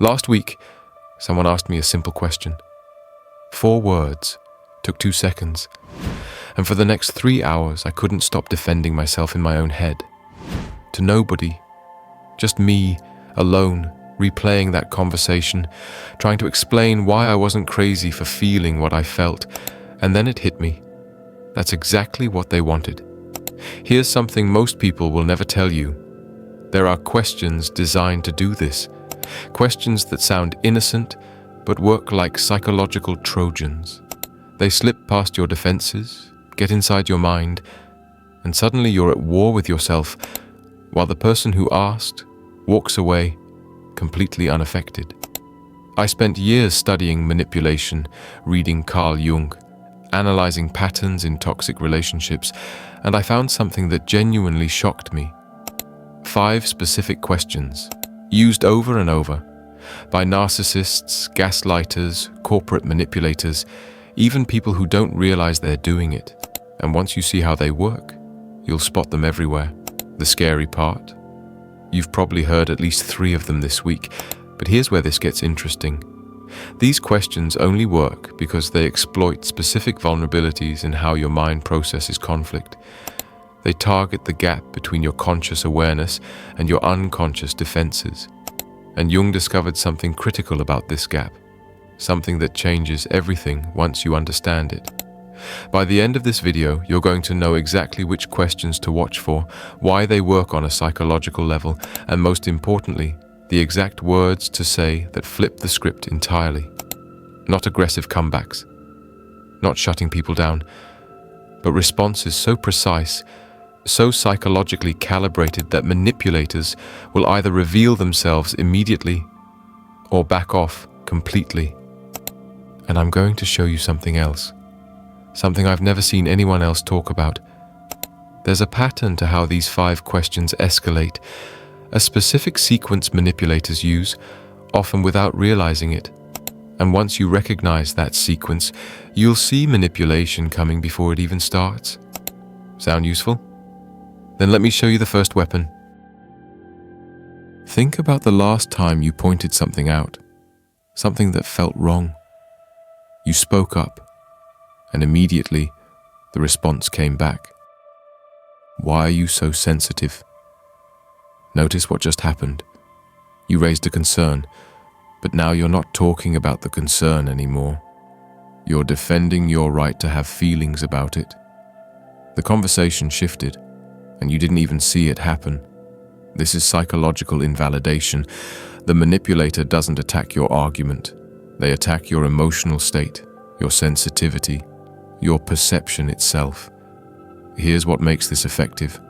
Last week, someone asked me a simple question. 4 words, took 2 seconds, and for the next 3 hours I couldn't stop defending myself in my own head. To nobody, just me, alone, replaying that conversation, trying to explain why I wasn't crazy for feeling what I felt, and then it hit me. That's exactly what they wanted. Here's something most people will never tell you. There are questions designed to do this. Questions that sound innocent, but work like psychological Trojans. They slip past your defenses, get inside your mind, and suddenly you're at war with yourself, while the person who asked walks away completely unaffected. I spent years studying manipulation, reading Carl Jung, analyzing patterns in toxic relationships, and I found something that genuinely shocked me. 5 specific questions, used over and over, by narcissists, gaslighters, corporate manipulators, even people who don't realize they're doing it. And once you see how they work, you'll spot them everywhere. The scary part? You've probably heard at least 3 of them this week, but here's where this gets interesting. These questions only work because they exploit specific vulnerabilities in how your mind processes conflict. They target the gap between your conscious awareness and your unconscious defenses. And Jung discovered something critical about this gap, something that changes everything once you understand it. By the end of this video, you're going to know exactly which questions to watch for, why they work on a psychological level, and most importantly, the exact words to say that flip the script entirely. Not aggressive comebacks, not shutting people down, but responses so precise, so psychologically calibrated that manipulators will either reveal themselves immediately or back off completely. And I'm going to show you something else, something I've never seen anyone else talk about. There's a pattern to how these 5 questions escalate, a specific sequence manipulators use, often without realizing it. And once you recognize that sequence, you'll see manipulation coming before it even starts. Sound useful? Then let me show you the first weapon. Think about the last time you pointed something out, something that felt wrong. You spoke up, and immediately the response came back. Why are you so sensitive? Notice what just happened. You raised a concern, but now you're not talking about the concern anymore. You're defending your right to have feelings about it. The conversation shifted, and you didn't even see it happen. This is psychological invalidation. The manipulator doesn't attack your argument. They attack your emotional state, your sensitivity, your perception itself. Here's what makes this effective.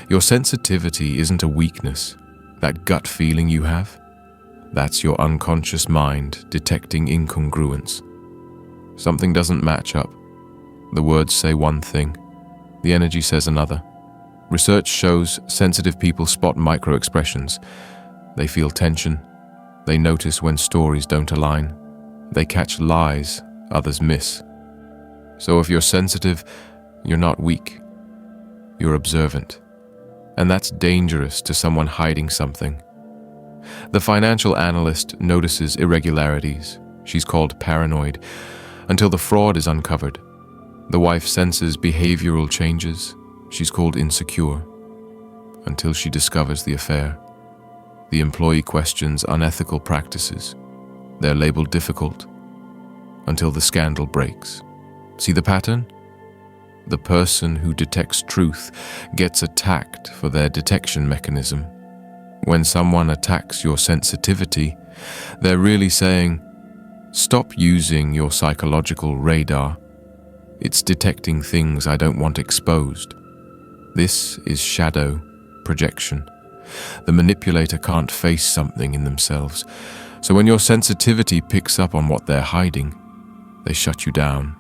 Your sensitivity isn't a weakness, that gut feeling you have. That's your unconscious mind detecting incongruence. Something doesn't match up. The words say one thing, the energy says another. Research shows sensitive people spot micro-expressions. They feel tension. They notice when stories don't align. They catch lies others miss. So if you're sensitive, you're not weak. You're observant. And that's dangerous to someone hiding something. The financial analyst notices irregularities. She's called paranoid, until the fraud is uncovered. The wife senses behavioral changes. She's called insecure, until she discovers the affair. The employee questions unethical practices. They're labeled difficult, until the scandal breaks. See the pattern? The person who detects truth gets attacked for their detection mechanism. When someone attacks your sensitivity, they're really saying, stop using your psychological radar. It's detecting things I don't want exposed. This is shadow projection. The manipulator can't face something in themselves. So when your sensitivity picks up on what they're hiding, they shut you down.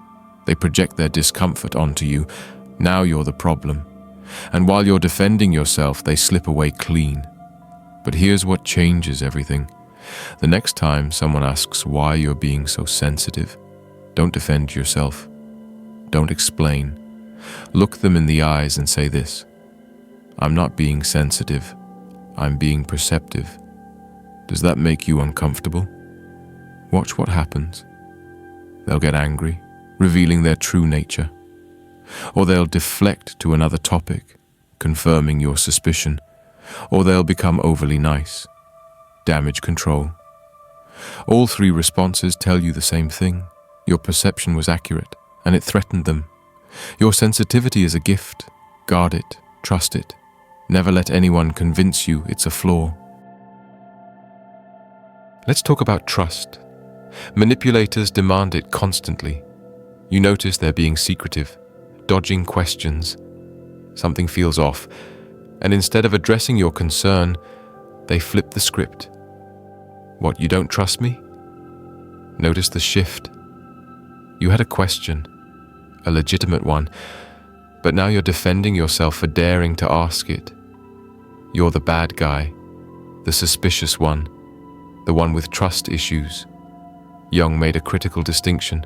They project their discomfort onto you. Now you're the problem. And while you're defending yourself, they slip away clean. But here's what changes everything. The next time someone asks why you're being so sensitive, don't defend yourself. Don't explain. Look them in the eyes and say this: I'm not being sensitive. I'm being perceptive. Does that make you uncomfortable? Watch what happens. They'll get angry, revealing their true nature. Or they'll deflect to another topic, confirming your suspicion. Or they'll become overly nice, damage control. All three responses tell you the same thing. Your perception was accurate, and it threatened them. Your sensitivity is a gift. Guard it, trust it. Never let anyone convince you it's a flaw. Let's talk about trust. Manipulators demand it constantly. You notice they're being secretive, dodging questions. Something feels off, and instead of addressing your concern, they flip the script. What, you don't trust me? Notice the shift. You had a question, a legitimate one, but now you're defending yourself for daring to ask it. You're the bad guy, the suspicious one, the one with trust issues. Jung made a critical distinction.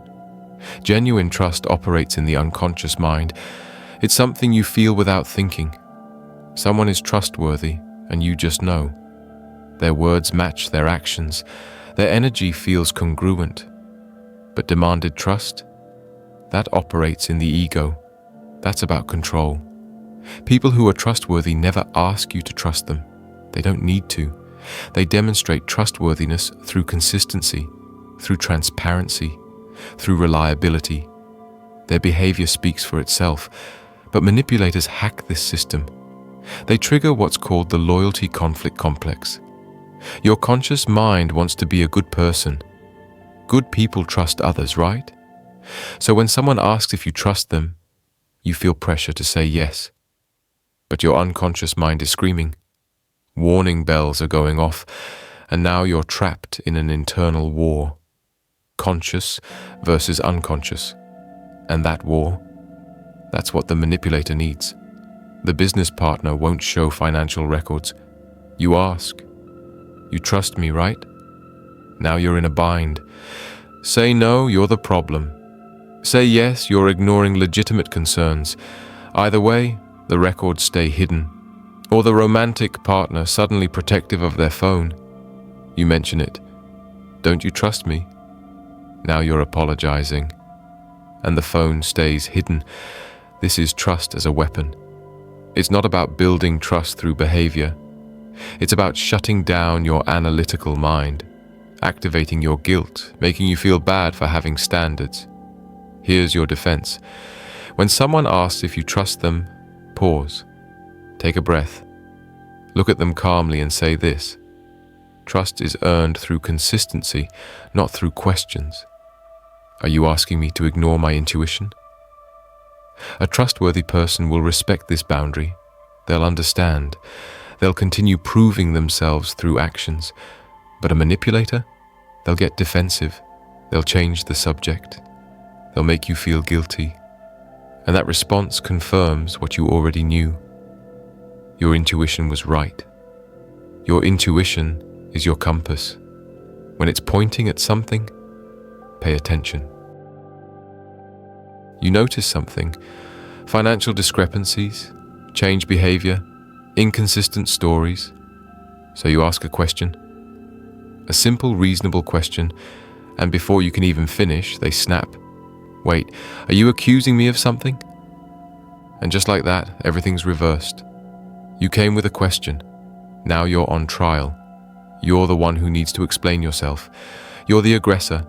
Genuine trust operates in the unconscious mind. It's something you feel without thinking. Someone is trustworthy, and you just know. Their words match their actions. Their energy feels congruent. But demanded trust? That operates in the ego. That's about control. People who are trustworthy never ask you to trust them. They don't need to. They demonstrate trustworthiness through consistency, through transparency, through reliability. Their behavior speaks for itself, but manipulators hack this system. They trigger what's called the loyalty conflict complex. Your conscious mind wants to be a good person. Good people trust others, right? So when someone asks if you trust them, you feel pressure to say yes. But your unconscious mind is screaming. Warning bells are going off, and now you're trapped in an internal war. Conscious versus unconscious. And that war, that's what the manipulator needs. The business partner won't show financial records. You ask. You trust me, right? Now you're in a bind. Say no, you're the problem. Say yes, you're ignoring legitimate concerns. Either way, the records stay hidden. Or the romantic partner suddenly protective of their phone. You mention it. Don't you trust me? Now you're apologizing. And the phone stays hidden. This is trust as a weapon. It's not about building trust through behavior. It's about shutting down your analytical mind, activating your guilt, making you feel bad for having standards. Here's your defense. When someone asks if you trust them, pause. Take a breath. Look at them calmly and say this. Trust is earned through consistency, not through questions. Are you asking me to ignore my intuition? A trustworthy person will respect this boundary. They'll understand. They'll continue proving themselves through actions. But a manipulator? They'll get defensive. They'll change the subject. They'll make you feel guilty. And that response confirms what you already knew. Your intuition was right. Your intuition is your compass. When it's pointing at something, pay attention. You notice something, financial discrepancies, change behavior, inconsistent stories. So you ask a question, a simple, reasonable question, and before you can even finish, they snap. Wait, are you accusing me of something? And just like that, everything's reversed. You came with a question. Now you're on trial. You're the one who needs to explain yourself. You're the aggressor,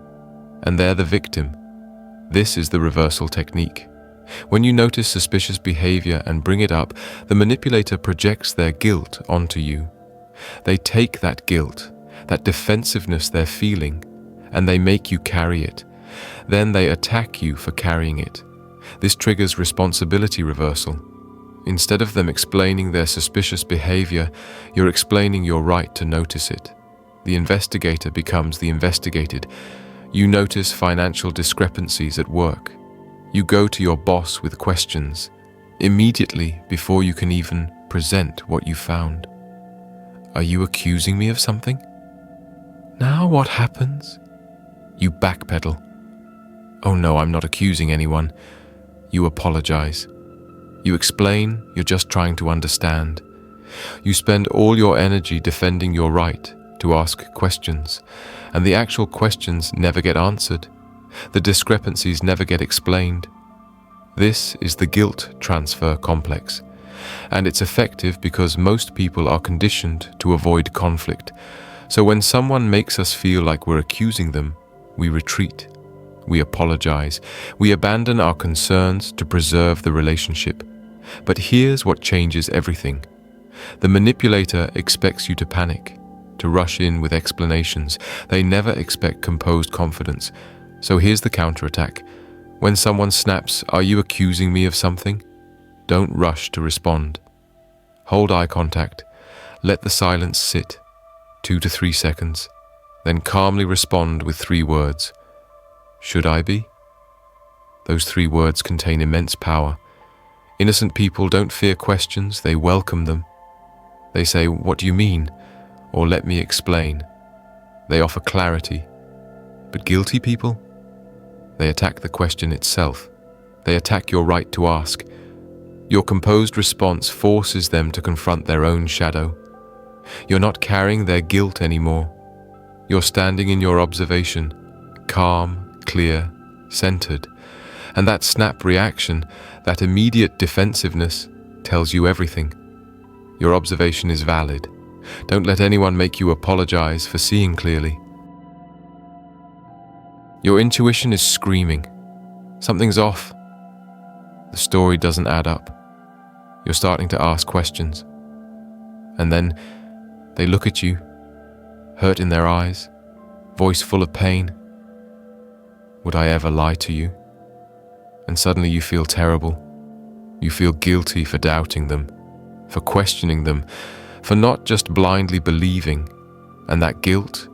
and they're the victim. This is the reversal technique. When you notice suspicious behavior and bring it up, the manipulator projects their guilt onto you. They take that guilt, that defensiveness they're feeling, and they make you carry it. Then they attack you for carrying it. This triggers responsibility reversal. Instead of them explaining their suspicious behavior, you're explaining your right to notice it. The investigator becomes the investigated. You notice financial discrepancies at work. You go to your boss with questions, immediately before you can even present what you found. Are you accusing me of something? Now what happens? You backpedal. Oh no, I'm not accusing anyone. You apologize. You explain you're just trying to understand. You spend all your energy defending your right, to ask questions, and the actual questions never get answered. The discrepancies never get explained. This is the guilt transfer complex, and it's effective because most people are conditioned to avoid conflict. So when someone makes us feel like we're accusing them, we retreat, we apologize, we abandon our concerns to preserve the relationship. But here's what changes everything. The manipulator expects you to panic, to rush in with explanations. They never expect composed confidence. So here's the counterattack. When someone snaps, "Are you accusing me of something?" Don't rush to respond. Hold eye contact. Let the silence sit, 2 to 3 seconds. Then calmly respond with 3 words. Should I be? Those 3 words contain immense power. Innocent people don't fear questions, they welcome them. They say, "What do you mean?" or "Let me explain." They offer clarity. But guilty people? They attack the question itself. They attack your right to ask. Your composed response forces them to confront their own shadow. You're not carrying their guilt anymore. You're standing in your observation, calm, clear, centered. And that snap reaction, that immediate defensiveness, tells you everything. Your observation is valid. Don't let anyone make you apologize for seeing clearly. Your intuition is screaming. Something's off. The story doesn't add up. You're starting to ask questions. And then they look at you, hurt in their eyes, voice full of pain. Would I ever lie to you? And suddenly you feel terrible. You feel guilty for doubting them, for questioning them, for not just blindly believing. And that guilt,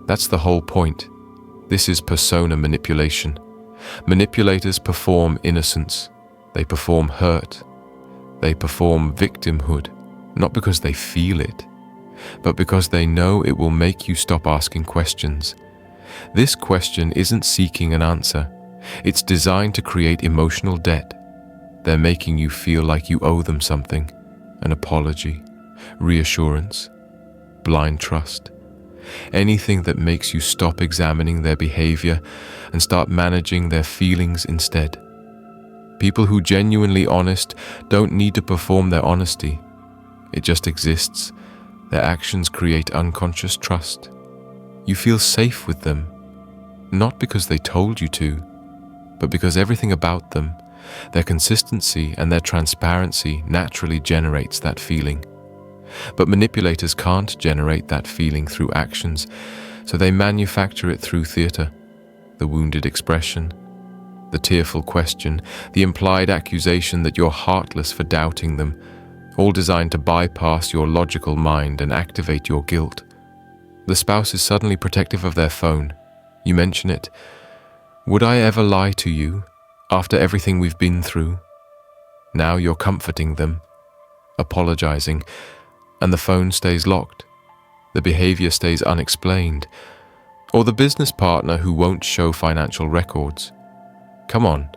that's the whole point. This is persona manipulation. Manipulators perform innocence. They perform hurt. They perform victimhood, not because they feel it, but because they know it will make you stop asking questions. This question isn't seeking an answer. It's designed to create emotional debt. They're making you feel like you owe them something, an apology, reassurance, blind trust. Anything that makes you stop examining their behavior and start managing their feelings instead. People who are genuinely honest don't need to perform their honesty. It just exists. Their actions create unconscious trust. You feel safe with them, not because they told you to, but because everything about them, their consistency and their transparency naturally generates that feeling. But manipulators can't generate that feeling through actions, so they manufacture it through theater, the wounded expression, the tearful question, the implied accusation that you're heartless for doubting them, all designed to bypass your logical mind and activate your guilt. The spouse is suddenly protective of their phone. You mention it. Would I ever lie to you after everything we've been through? Now you're comforting them, apologizing, and the phone stays locked. The behavior stays unexplained. Or the business partner who won't show financial records. Come on,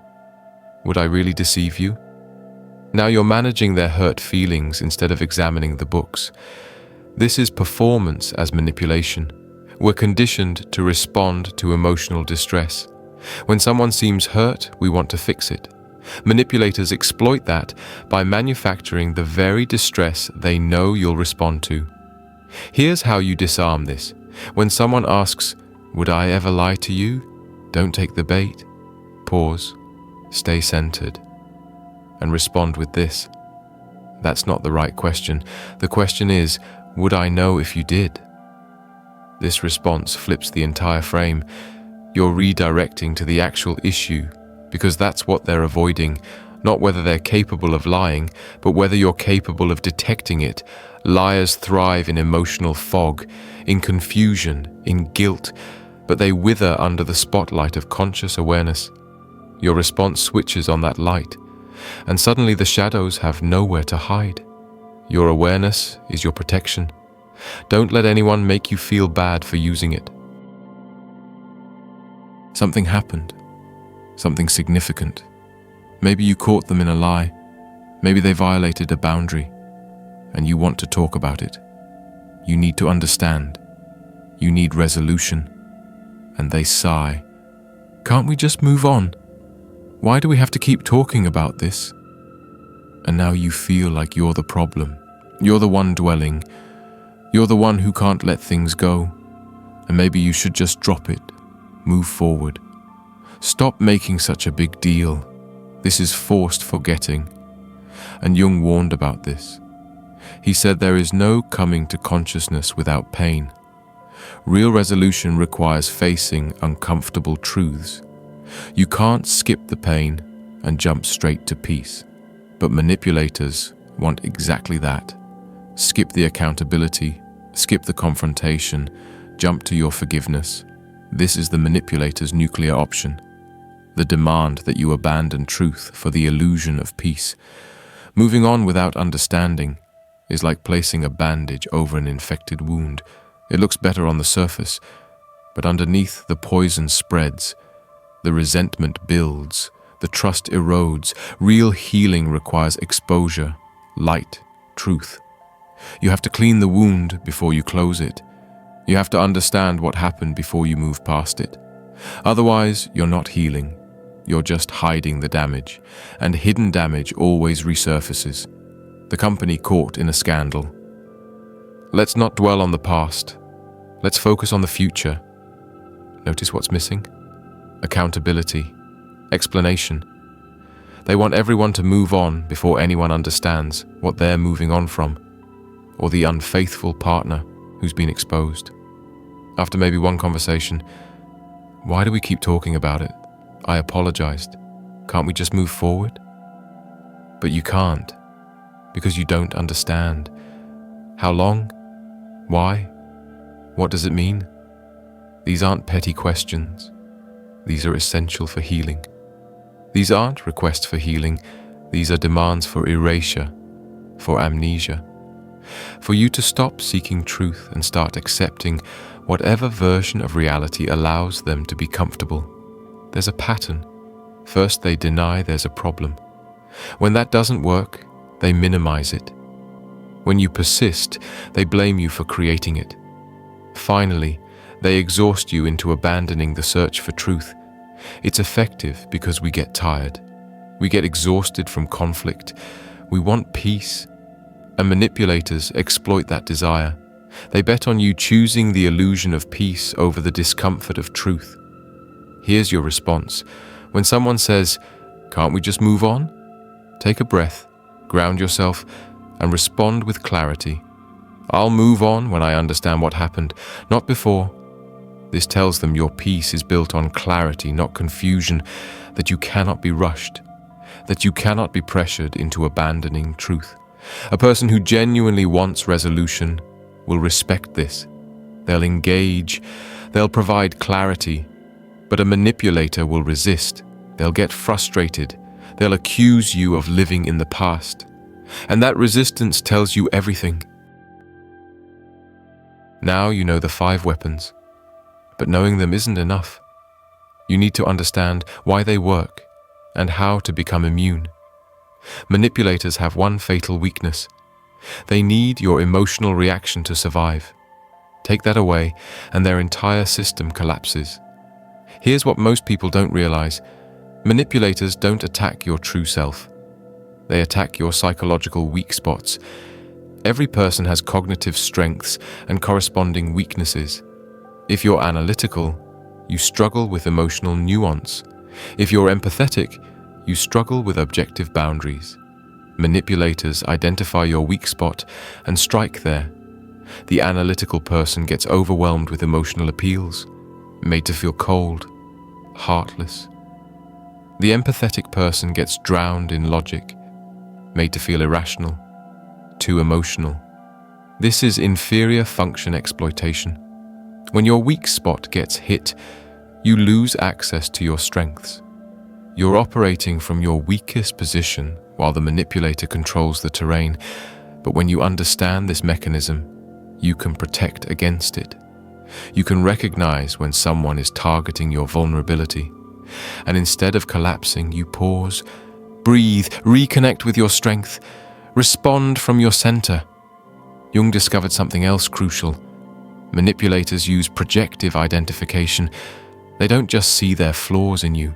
would I really deceive you? Now you're managing their hurt feelings instead of examining the books. This is performance as manipulation. We're conditioned to respond to emotional distress. When someone seems hurt, we want to fix it. Manipulators exploit that by manufacturing the very distress they know you'll respond to. Here's how you disarm this. When someone asks, "Would I ever lie to you?" don't take the bait. Pause, stay centered, and respond with this. That's not the right question. The question is, would I know if you did? This response flips the entire frame. You're redirecting to the actual issue, because that's what they're avoiding, not whether they're capable of lying, but whether you're capable of detecting it. Liars thrive in emotional fog, in confusion, in guilt, but they wither under the spotlight of conscious awareness. Your response switches on that light, and suddenly the shadows have nowhere to hide. Your awareness is your protection. Don't let anyone make you feel bad for using it. Something happened, something significant. Maybe you caught them in a lie. Maybe they violated a boundary, and you want to talk about it. You need to understand. You need resolution. And they sigh. Can't we just move on? Why do we have to keep talking about this? And now you feel like you're the problem. You're the one dwelling. You're the one who can't let things go. And maybe you should just drop it. Move forward. Stop making such a big deal. This is forced forgetting. And Jung warned about this. He said there is no coming to consciousness without pain. Real resolution requires facing uncomfortable truths. You can't skip the pain and jump straight to peace. But manipulators want exactly that. Skip the accountability, skip the confrontation, jump to your forgiveness. This is the manipulator's nuclear option. The demand that you abandon truth for the illusion of peace. Moving on without understanding is like placing a bandage over an infected wound. It looks better on the surface, but underneath the poison spreads. The resentment builds, the trust erodes. Real healing requires exposure, light, truth. You have to clean the wound before you close it. You have to understand what happened before you move past it. Otherwise, you're not healing. You're just hiding the damage, and hidden damage always resurfaces. The company caught in a scandal. Let's not dwell on the past. Let's focus on the future. Notice what's missing? Accountability, explanation. They want everyone to move on before anyone understands what they're moving on from, or the unfaithful partner who's been exposed. After maybe one conversation, why do we keep talking about it? I apologized. Can't we just move forward? But you can't, because you don't understand. How long? Why? What does it mean? These aren't petty questions. These are essential for healing. These aren't requests for healing. These are demands for erasure, for amnesia. For you to stop seeking truth and start accepting whatever version of reality allows them to be comfortable. There's a pattern. First, they deny there's a problem. When that doesn't work, they minimize it. When you persist, they blame you for creating it. Finally, they exhaust you into abandoning the search for truth. It's effective because we get tired. We get exhausted from conflict. We want peace. And manipulators exploit that desire. They bet on you choosing the illusion of peace over the discomfort of truth. Here's your response. When someone says, "Can't we just move on?" Take a breath, ground yourself, and respond with clarity. I'll move on when I understand what happened, not before. This tells them your peace is built on clarity, not confusion, that you cannot be rushed, that you cannot be pressured into abandoning truth. A person who genuinely wants resolution will respect this. They'll engage, they'll provide clarity, but a manipulator will resist. They'll get frustrated, they'll accuse you of living in the past. And that resistance tells you everything. Now you know the 5 weapons. But knowing them isn't enough. You need to understand why they work and how to become immune. Manipulators have one fatal weakness. They need your emotional reaction to survive. Take that away, and their entire system collapses. Here's what most people don't realize. Manipulators don't attack your true self. They attack your psychological weak spots. Every person has cognitive strengths and corresponding weaknesses. If you're analytical, you struggle with emotional nuance. If you're empathetic, you struggle with objective boundaries. Manipulators identify your weak spot and strike there. The analytical person gets overwhelmed with emotional appeals, made to feel cold, heartless. The empathetic person gets drowned in logic, made to feel irrational, too emotional. This is inferior function exploitation. When your weak spot gets hit, you lose access to your strengths. You're operating from your weakest position while the manipulator controls the terrain. But when you understand this mechanism, you can protect against it. You can recognize when someone is targeting your vulnerability. And instead of collapsing, you pause, breathe, reconnect with your strength, respond from your center. Jung discovered something else crucial. Manipulators use projective identification. They don't just see their flaws in you.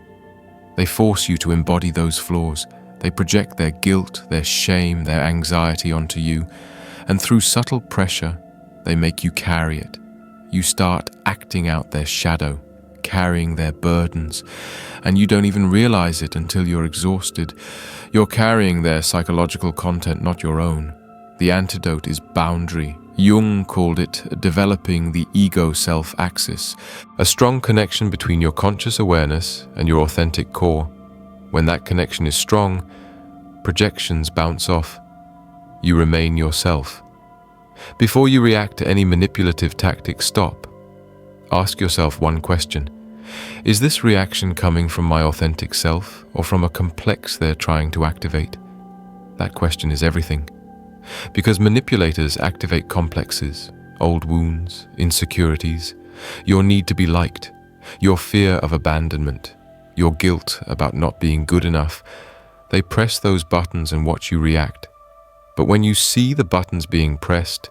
They force you to embody those flaws. They project their guilt, their shame, their anxiety onto you, and through subtle pressure, they make you carry it. You start acting out their shadow, carrying their burdens, and you don't even realize it until you're exhausted. You're carrying their psychological content, not your own. The antidote is boundary. Jung called it developing the ego-self axis, a strong connection between your conscious awareness and your authentic core. When that connection is strong, projections bounce off. You remain yourself. Before you react to any manipulative tactic, stop. Ask yourself one question. Is this reaction coming from my authentic self or from a complex they're trying to activate? That question is everything. Because manipulators activate complexes, old wounds, insecurities, your need to be liked, your fear of abandonment, your guilt about not being good enough. They press those buttons and watch you react. But when you see the buttons being pressed,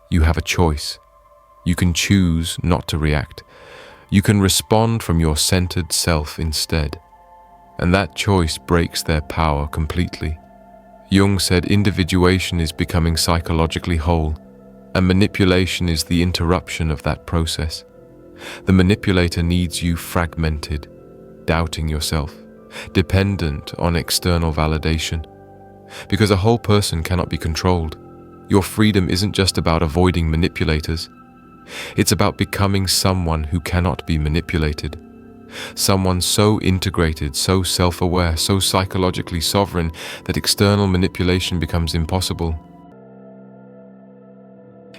you have a choice. You can choose not to react. You can respond from your centered self instead. And that choice breaks their power completely. Jung said individuation is becoming psychologically whole, and manipulation is the interruption of that process. The manipulator needs you fragmented, doubting yourself, dependent on external validation. Because a whole person cannot be controlled. Your freedom isn't just about avoiding manipulators. It's about becoming someone who cannot be manipulated. Someone so integrated, so self-aware, so psychologically sovereign that external manipulation becomes impossible.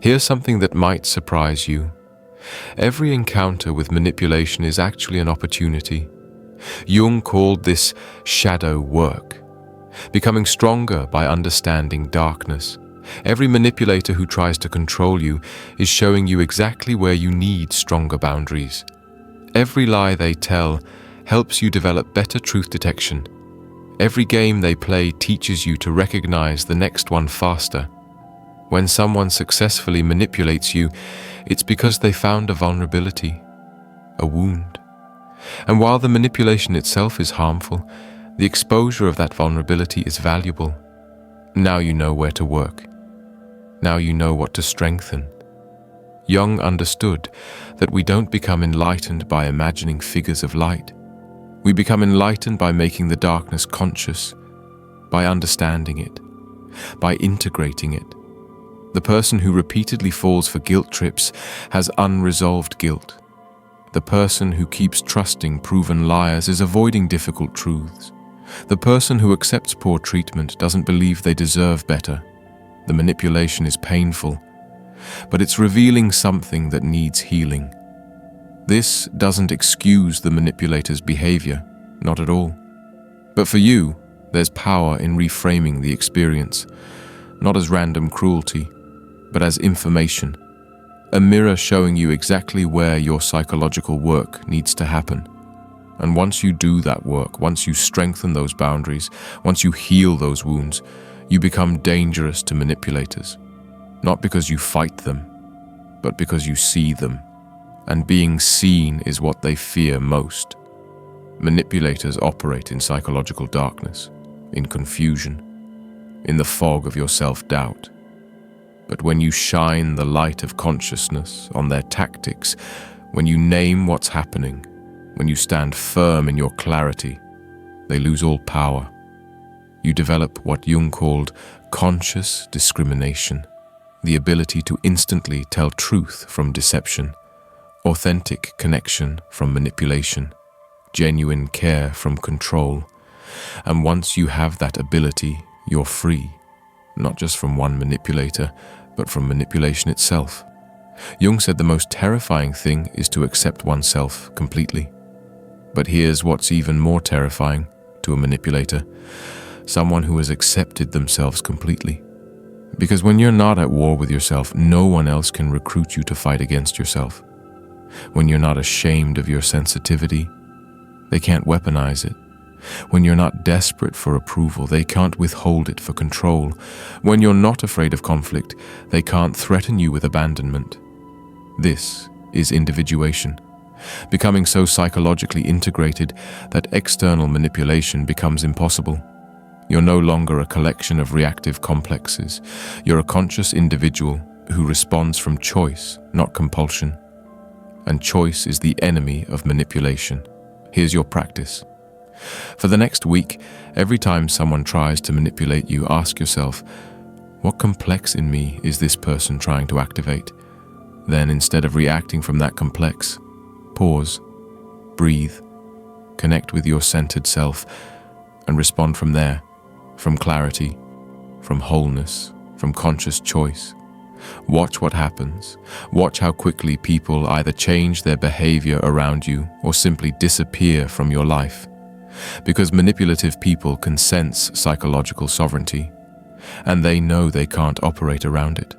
Here's something that might surprise you. Every encounter with manipulation is actually an opportunity. Jung called this shadow work, becoming stronger by understanding darkness. Every manipulator who tries to control you is showing you exactly where you need stronger boundaries. Every lie they tell helps you develop better truth detection. Every game they play teaches you to recognize the next one faster. When someone successfully manipulates you, it's because they found a vulnerability, a wound. And while the manipulation itself is harmful, the exposure of that vulnerability is valuable. Now you know where to work. Now you know what to strengthen. Jung understood that we don't become enlightened by imagining figures of light. We become enlightened by making the darkness conscious, by understanding it, by integrating it. The person who repeatedly falls for guilt trips has unresolved guilt. The person who keeps trusting proven liars is avoiding difficult truths. The person who accepts poor treatment doesn't believe they deserve better. The manipulation is painful, but it's revealing something that needs healing. This doesn't excuse the manipulator's behavior, not at all. But for you, there's power in reframing the experience, not as random cruelty, but as information, a mirror showing you exactly where your psychological work needs to happen. And once you do that work, once you strengthen those boundaries, once you heal those wounds, you become dangerous to manipulators. Not because you fight them, but because you see them. And being seen is what they fear most. Manipulators operate in psychological darkness, in confusion, in the fog of your self-doubt. But when you shine the light of consciousness on their tactics, when you name what's happening, when you stand firm in your clarity, they lose all power. You develop what Jung called conscious discrimination, the ability to instantly tell truth from deception, authentic connection from manipulation, genuine care from control. And once you have that ability, you're free, not just from one manipulator, but from manipulation itself. Jung said the most terrifying thing is to accept oneself completely. But here's what's even more terrifying to a manipulator: someone who has accepted themselves completely. Because when you're not at war with yourself, no one else can recruit you to fight against yourself. When you're not ashamed of your sensitivity, they can't weaponize it. When you're not desperate for approval, they can't withhold it for control. When you're not afraid of conflict, they can't threaten you with abandonment. This is individuation, becoming so psychologically integrated that external manipulation becomes impossible. You're no longer a collection of reactive complexes. You're a conscious individual who responds from choice, not compulsion. And choice is the enemy of manipulation. Here's your practice. For the next week, every time someone tries to manipulate you, ask yourself, what complex in me is this person trying to activate? Then, instead of reacting from that complex, pause, breathe, connect with your centered self, and respond from there, from clarity, from wholeness, from conscious choice. Watch what happens. Watch how quickly people either change their behavior around you or simply disappear from your life. Because manipulative people can sense psychological sovereignty, and they know they can't operate around it.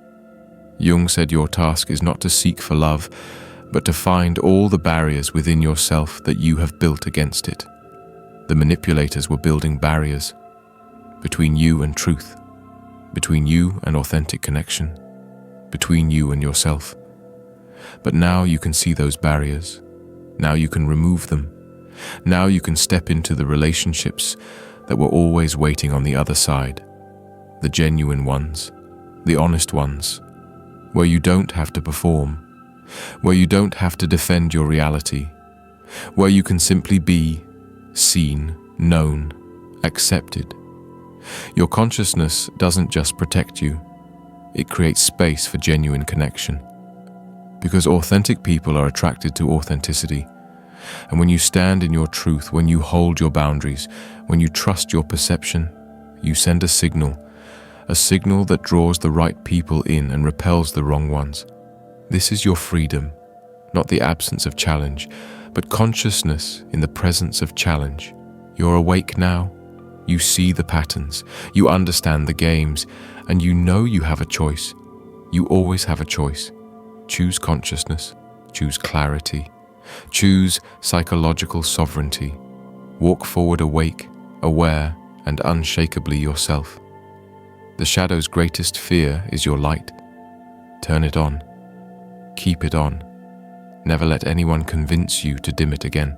Jung said your task is not to seek for love, but to find all the barriers within yourself that you have built against it. The manipulators were building barriers between you and truth, between you and authentic connection, between you and yourself. But now you can see those barriers. Now you can remove them. Now you can step into the relationships that were always waiting on the other side. The genuine ones, the honest ones, where you don't have to perform, where you don't have to defend your reality, where you can simply be seen, known, accepted. Your consciousness doesn't just protect you, it creates space for genuine connection. Because authentic people are attracted to authenticity. And when you stand in your truth, when you hold your boundaries, when you trust your perception, you send a signal that draws the right people in and repels the wrong ones. This is your freedom, not the absence of challenge, but consciousness in the presence of challenge. You're awake now. You see the patterns, you understand the games, and you know you have a choice. You always have a choice. Choose consciousness, choose clarity, choose psychological sovereignty. Walk forward awake, aware, and unshakably yourself. The shadow's greatest fear is your light. Turn it on. Keep it on. Never let anyone convince you to dim it again.